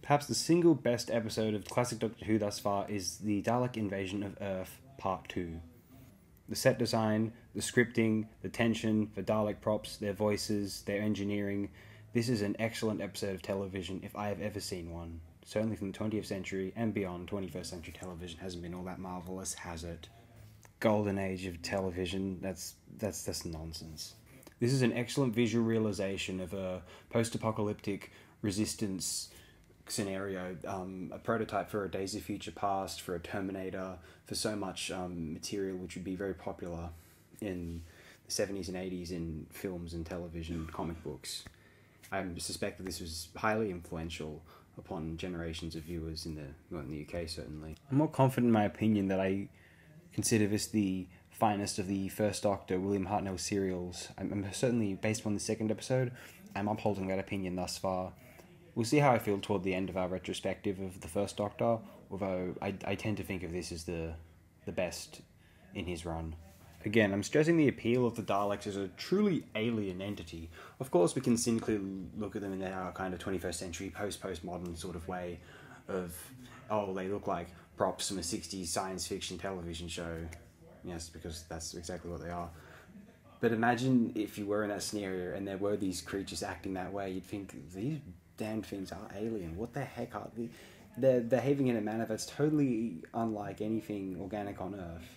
Perhaps the single best episode of classic Doctor Who thus far is the Dalek Invasion of Earth Part 2. The set design, the scripting, the tension, the Dalek props, their voices, their engineering. This is an excellent episode of television if I have ever seen one. Certainly from the 20th century and beyond, 21st century television hasn't been all that marvellous, has it? Golden age of television, that's nonsense. This is an excellent visual realisation of a post-apocalyptic resistance scenario, a prototype for a Days of Future Past, for a Terminator, for so much material which would be very popular in the 70s and 80s in films and television, comic books. I suspect that this was highly influential upon generations of viewers in the UK, certainly. I'm more confident in my opinion that I consider this the finest of the first Doctor, William Hartnell serials. I'm certainly, based upon the second episode, I'm upholding that opinion thus far. We'll see how I feel toward the end of our retrospective of the first Doctor, although I tend to think of this as the best in his run. Again, I'm stressing the appeal of the Daleks as a truly alien entity. Of course, we can cynically look at them in our kind of 21st century postmodern sort of way of, oh, they look like props from a 60s science fiction television show. Yes, because that's exactly what they are. But imagine if you were in that scenario and there were these creatures acting that way, you'd think, these damned things are alien. What the heck are they? They're behaving in a manner that's totally unlike anything organic on Earth.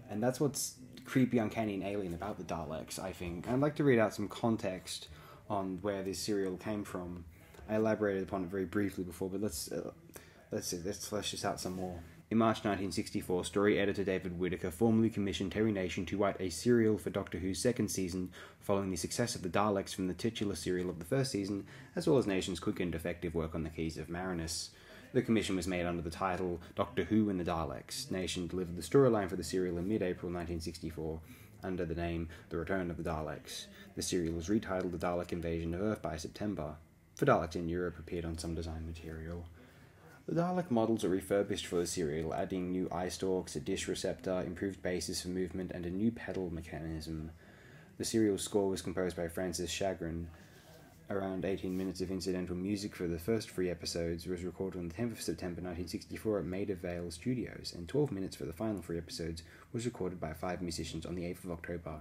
And that's what's creepy, uncanny, and alien about the Daleks, I think. I'd like to read out some context on where this serial came from. I elaborated upon it very briefly before, but let's flesh this out some more. In March 1964, story editor David Whittaker formally commissioned Terry Nation to write a serial for Doctor Who's second season, following the success of the Daleks from the titular serial of the first season, as well as Nation's quick and effective work on the Keys of Marinus. The commission was made under the title Doctor Who and the Daleks. Nation delivered the storyline for the serial in mid-April 1964, under the name The Return of the Daleks. The serial was retitled The Dalek Invasion of Earth by September. For Daleks in Europe appeared on some design material. The Dalek models are refurbished for the serial, adding new eye stalks, a dish receptor, improved bases for movement, and a new pedal mechanism. The serial score was composed by Francis Chagrin. Around 18 minutes of incidental music for the first 3 episodes was recorded on the 10th of September 1964 at Maida Vale Studios, and 12 minutes for the final 3 episodes was recorded by 5 musicians on the 8th of October.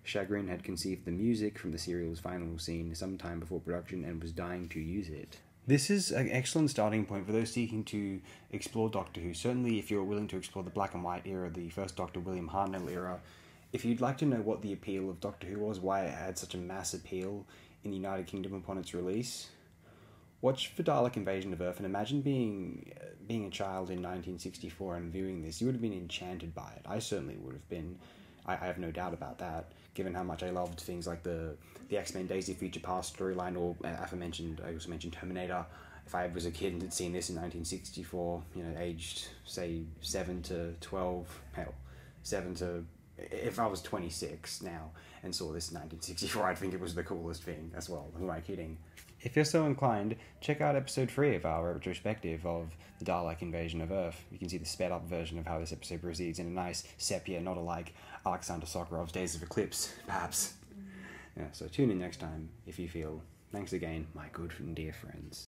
Chagrin had conceived the music from the serial's final scene sometime before production and was dying to use it. This is an excellent starting point for those seeking to explore Doctor Who. Certainly if you're willing to explore the black and white era, the first Doctor William Hartnell era. If you'd like to know what the appeal of Doctor Who was, why it had such a mass appeal in the United Kingdom upon its release, watch The Dalek Invasion of Earth and imagine being a child in 1964 and viewing this. You would have been enchanted by it. I certainly would have been. I have no doubt about that, given how much I loved things like the X-Men Days of Future Past storyline, or I also mentioned Terminator. If I was a kid and had seen this in 1964, aged, say, 7 to 12, hell, 7 to... If I was 26 now and saw this in 1964, I'd think it was the coolest thing as well. Who am I kidding? If you're so inclined, check out episode 3 of our retrospective of the Dalek Invasion of Earth. You can see the sped-up version of how this episode proceeds in a nice sepia, not alike Alexander Sokorov's Days of Eclipse, perhaps. Yeah, so tune in next time if you feel. Thanks again, my good and dear friends.